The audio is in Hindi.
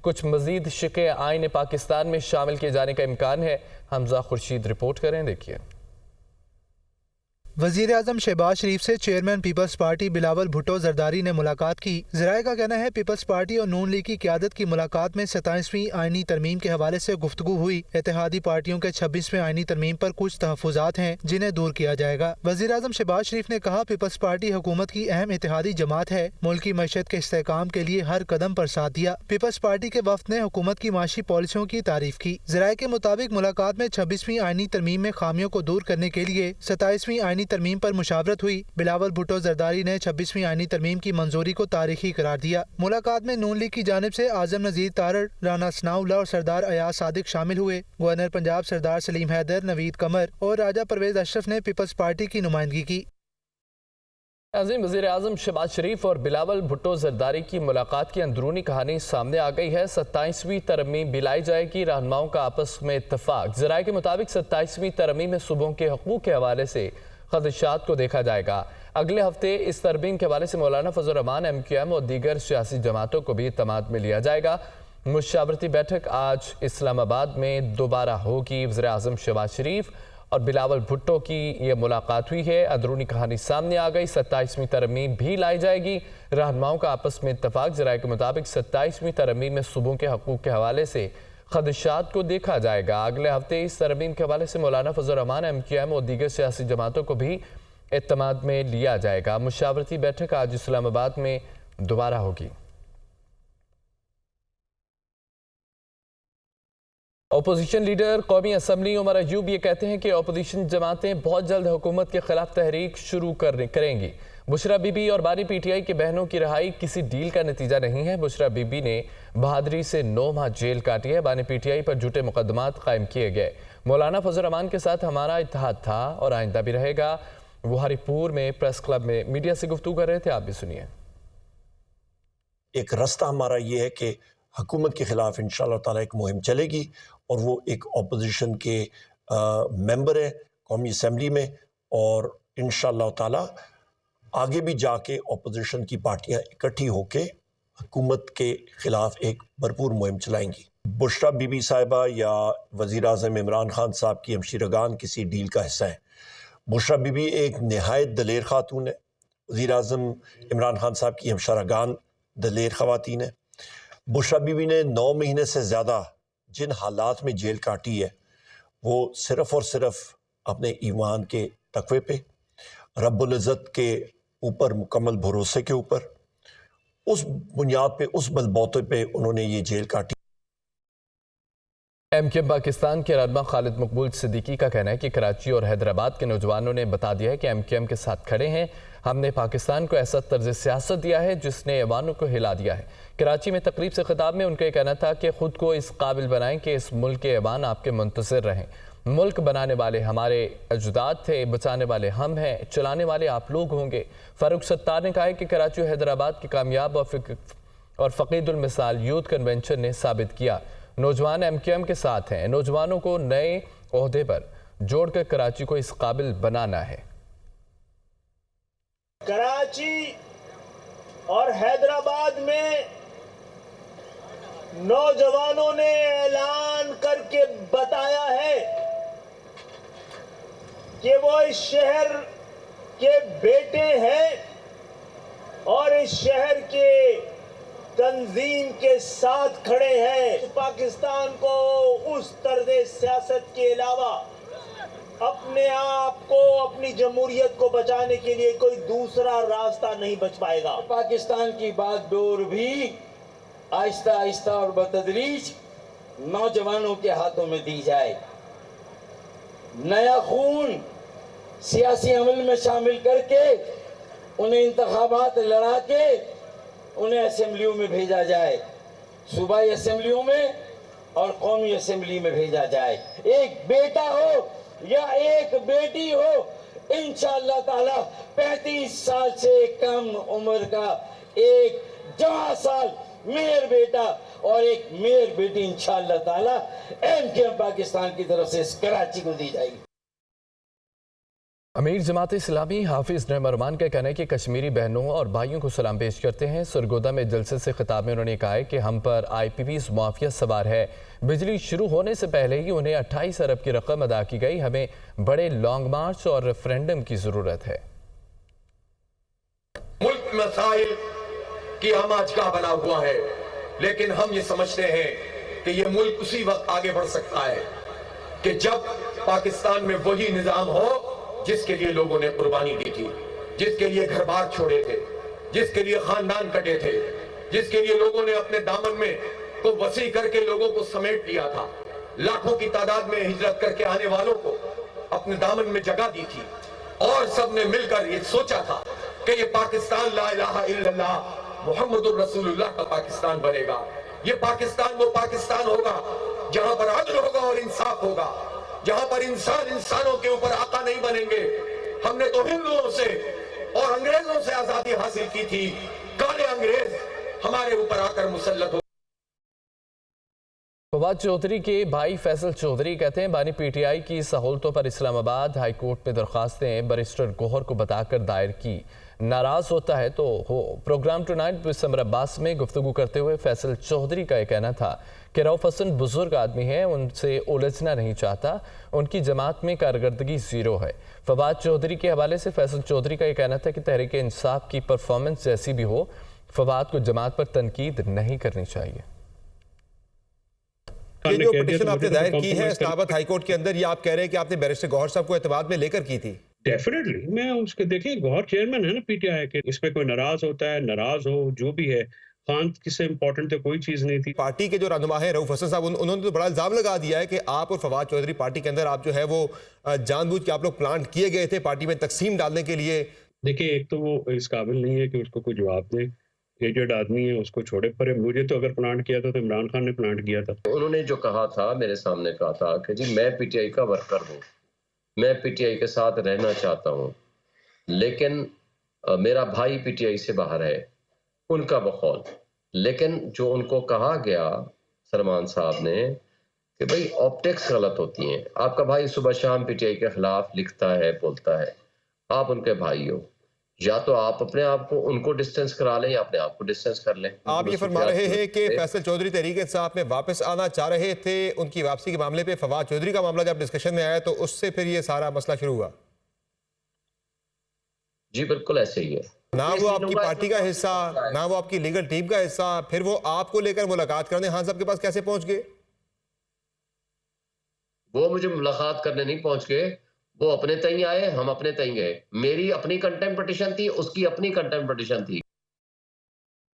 कुछ मजीद शिक़े आईन पाकिस्तान में शामिल किए जाने का इम्कान है। हमजा खुर्शीद रिपोर्ट करें, देखिए। वज़ीर आज़म शहबाज शरीफ से chairman Peoples Party Bilawal Bhutto Zardari ने मुलाकात की। ज़राए का कहना है पीपल्स पार्टी और नून लीग की क़यादत की मुलाकात में 27वीं आईनी तरमीम के हवाले से गुफ्तगू हुई। इत्तेहादी पार्टियों के 26वें आईनी तरमीम पर कुछ तहफ़्फ़ुज़ात हैं जिन्हें दूर किया जाएगा। वज़ीर आज़म शहबाज शरीफ ने कहा पीपल्स पार्टी हुकूमत की अहम इत्तेहादी जमात है, मुल्क की मईशत के इस्तेहकाम के लिए हर कदम पर साथ दिया। पीपल्स पार्टी के वफ़द ने हुकूमत की माशी पॉलिसियों की तारीफ की। ज़राए के मुताबिक मुलाकात में 26वीं आईनी तरमीम में खामियों को दूर करने के लिए 27वीं आईनी तरमीम पर मुशावरत हुई। बिलावल भुट्टो जरदारी ने 26वीं आईनी तरमीम की मंजूरी को तारीखी करार दिया। मुलाकात में नून लीग की जानिब से आजम नज़ीर तारड़, राना सनाउल्लाह और सरदार अयाज सादिक शामिल हुए। गवर्नर पंजाब सरदार सलीम हैदर, नवीद कमर और राजा परवेज अशरफ ने पीपल्स पार्टी की नुमाइंदगी की। वज़ीर आज़म शहबाज शरीफ और बिलावल भुट्टो जरदारी की मुलाकात की अंदरूनी कहानी सामने आ गई है। 27वीं तरमीम बिलाई जाएगी, रहनुमाओं का आपस में इत्तफाक। ज़राए के मुताबिक 27वीं तरमीम में सूबों के हकूक़ के हवाले से खदशात को देखा जाएगा। अगले हफ्ते इस तरमीम के हवाले से मौलाना फजल रहमान MQM और दीगर सियासी जमातों को भी इत्तमाद में लिया जाएगा। मुशावरती बैठक आज इस्लामाबाद में दोबारा होगी। वज़ीर आज़म शहबाज शरीफ और बिलावल भुट्टो की यह मुलाकात हुई है, अंदरूनी कहानी सामने आ गई। 27वीं तरमीम भी लाई जाएगी, रहनुमाओं का आपस में इत्तफाक। ज़राए के मुताबिक 27वीं तरमीम में सूबों के हकूक़ के हवाले से खदशात को देखा जाएगा। अगले हफ्ते इस तरमीम के हवाले से मौलाना फजल रहमान MQM और दीगर सियासी जमातों को भी इत्तमाद में लिया जाएगा। मुशावरती बैठक आज इस्लामाबाद में दोबारा होगी। अपोजिशन लीडर कौमी असम्बली उमर अयूब ये कहते हैं कि अपोजिशन जमातें बहुत जल्द हुकूमत के खिलाफ तहरीक शुरू करेंगी। बुशरा बीबी और बानी PTI की बहनों की रहाई किसी डील का नतीजा नहीं है। बुशरा बीबी ने बहादुरी से 9 माह जेल काटी है। बानी PTI पर झूठे मुकदमात कायम किए गए। मौलाना फजल रहमान के साथ हमारा इत्तेहाद था और आइंदा भी रहेगा। वो हरिपुर में प्रेस क्लब में मीडिया से गुफ्तगू कर रहे थे, आप भी सुनिए। एक रास्ता हमारा ये है कि हुकूमत के खिलाफ इंशाअल्लाह ताला एक मुहिम चलेगी और वो एक अपोजिशन के मेंबर है कौमी असम्बली में, और इंशाअल्लाह ताला आगे भी जाके अपोजिशन की पार्टियां इकट्ठी होके हुकूमत के खिलाफ एक भरपूर मुहिम चलाएंगी। बुशरा बीबी साहिबा या वज़ीर आज़म इमरान खान साहब की हमशीरगान किसी डील का हिस्सा है। बुशरा बीबी एक नहायत दलेर खातून है। वज़ीर आज़म इमरान खान साहब की हमशरागान दलेर ख़वातीन है। बुशरा बीबी ने 9 महीने से ज़्यादा जिन हालात में जेल काटी है वो सिर्फ़ और सिर्फ अपने ईमान के तक़वे पे, रब्बुल इज़्ज़त के ऊपर मुकम्मल भरोसे के ऊपर, उस बुनियाद पे, उस बलबूते पे उन्होंने ये जेल काटी। MQM पाकिस्तान के रहनुमा खालिद मकबूल सिद्दीकी का कहना है कि कराची और हैदराबाद के नौजवानों ने बता दिया है कि MQM के साथ खड़े हैं। हमने पाकिस्तान को ऐसा तर्ज सियासत दिया है जिसने ऐवानों को हिला दिया है। कराची में तकरीब से खिताब में उनका कहना था कि खुद को इस काबिल बनाएं कि इस मुल्क के ऐवान आपके मुंतज़िर रहें। मुल्क बनाने वाले हमारे अजदाद थे, बचाने वाले हम हैं, चलाने वाले आप लोग होंगे। फारूक सत्तार ने कहा है कि कराची और हैदराबाद के कामयाब और फ़क़ीदुल मिसाल यूथ कन्वेंशन ने साबित किया नौजवान MQM के साथ हैं। नौजवानों को नए ओहदे पर जोड़कर कराची को इस काबिल बनाना है। कराची और हैदराबाद में नौजवानों ने ऐलान करके बताया है कि वो इस शहर के बेटे हैं और इस शहर के तंजीम के साथ खड़े हैं। पाकिस्तान को उस तर्ज सियासत के अलावा अपने आप को, अपनी जमहूरियत को बचाने के लिए कोई दूसरा रास्ता नहीं बच पाएगा। पाकिस्तान की बागडोर भी आहिस्ता आहिस्ता और बतदरीज नौजवानों के हाथों में दी जाए। नया खून सियासी अमल में शामिल करके उन्हें इंतखाबात लड़ा के उन्हें असेंबलियों में भेजा जाए, सूबाई असेंबलियों में और कौमी असेंबली में भेजा जाए। एक बेटा हो या एक बेटी हो, इंशाअल्लाह ताला 35 साल से कम उम्र का एक जवान साल मेयर बेटा और एक मेयर बेटी इंशाअल्लाह ताला MQM पाकिस्तान की तरफ से कराची को दी जाएगी। अमीर जमात इस्लामी हाफिज रहमान का कहना है कि कश्मीरी बहनों और भाइयों को सलाम पेश करते हैं। सरगोदा में जलसे से खिताब में उन्होंने कहा है कि हम पर IPP's माफिया सवार है। बिजली शुरू होने से पहले ही उन्हें 28 अरब की रकम अदा की गई। हमें बड़े लॉन्ग मार्च और रेफरेंडम की जरूरत है। मुल्क मसाइल की आमाज का बना हुआ है, लेकिन हम ये समझते हैं कि ये मुल्क उसी वक्त आगे बढ़ सकता है कि जब पाकिस्तान में वही निजाम हो जिसके लिए लोगों ने कुर्बानी दी थी, जिसके लिए घर बार छोड़े थे, जिसके लिए खानदान कटे थे, जिसके लिए लोगों ने अपने दामन में को वसी करके लोगों को समेट लिया था। लाखों की तादाद में हिजरत करके आने वालों को अपने दामन में जगह दी थी और सबने मिलकर ये सोचा था कि ये पाकिस्तान ला इलाहा इल्लल्लाह मुहम्मदुर रसूलुल्लाह का पाकिस्तान बनेगा। ये पाकिस्तान वो पाकिस्तान होगा जहां पर अदल होगा और इंसाफ होगा, जहां पर इंसान इंसानों के ऊपर आका नहीं बनेंगे। हमने तो हिंदुओं से और अंग्रेजों से आजादी हासिल की थी, काले अंग्रेज हमारे ऊपर आकर मुसल्लत हो। फवाद चौधरी के भाई फैसल चौधरी कहते हैं बानी PTI की सहूलतों पर इस्लामाबाद हाई कोर्ट में दरख्वास्तें बैरिस्टर गौहर को बताकर दायर की। नाराज होता है तो हो। Programme Tonight with Samar Abbas में गुफ्तगू करते हुए फैसल चौधरी का यह कहना था कि रऊफ हसन बुजुर्ग आदमी है, उनसे उलझना नहीं चाहता, उनकी जमात में कारकर्दगी जीरो है। फवाद चौधरी के हवाले से फैसल चौधरी का यह कहना था कि तहरीक इंसाफ की परफॉर्मेंस जैसी भी हो, फवाद को जमात पर तनकीद नहीं करनी चाहिए। ये जो पिटीशन आपने दायर की है इस्लामाबाद हाई कोर्ट के अंदर, ये आप कह रहे हैं कि आपने बैरिस्टर गौहर साहब को एतमाद में लेकर की थी? डेफिनेटली मैं उसके देखिए गौहर चेयरमैन है ना PTI के, इसमें कोई नाराज होता है, नाराज हो जो भी है, खान किससे इंपॉर्टेंट तो कोई चीज नहीं थी। पार्टी के जो रहनुमा है रऊफ हसन साहब, उन्होंने तो बड़ा इल्जाम लगा दिया है कि आप और फवाद चौधरी पार्टी के अंदर आप जो है वो जानबूझ के आप लोग प्लांट किए गए थे पार्टी में तकसीम डालने के लिए। देखिए एक तो वो इस काबिल नहीं है कि उसको कोई जवाब दे, एजेड आदमी है, उसको छोड़े परे। मुझे तो अगर प्लांट किया था तो इमरान खान ने प्लांट किया था। उन्होंने जो कहा था, मेरे सामने कहा था कि जी मैं PTI का वर्कर हूँ, मैं PTI के साथ रहना चाहता हूँ, लेकिन मेरा भाई PTI से बाहर है, उनका बखौल। लेकिन जो उनको कहा गया सलमान साहब ने कि भाई ऑप्टिक्स गलत होती हैं, आपका भाई सुबह शाम PTI के खिलाफ लिखता है, बोलता है, आप उनके भाई हो, या तो आप अपने आप को उनको डिस्टेंस करा लें या अपने आप को डिस्टेंस कर लें। आप ये फरमा रहे हैं कि फैसल चौधरी तहरीक इंसाफ में वापस आना चाह रहे थे, उनकी वापसी के मामले पे फवाद चौधरी का मामला जब डिस्कशन में आया तो उससे फिर ये सारा मसला शुरू हुआ? जी बिल्कुल ऐसे ही है। ना वो आपकी पार्टी का हिस्सा, ना वो आपकी लीगल टीम का हिस्सा, फिर वो आपको लेकर मुलाकात करने खान साहब के पास कैसे पहुंच गए? वो मुझे मुलाकात करने नहीं पहुंच गए, वो अपने तय आए, हम अपने तय गए। मेरी अपनी कंटेम्प्ट पिटीशन थी, उसकी अपनी कंटेम्प्ट पिटीशन थी।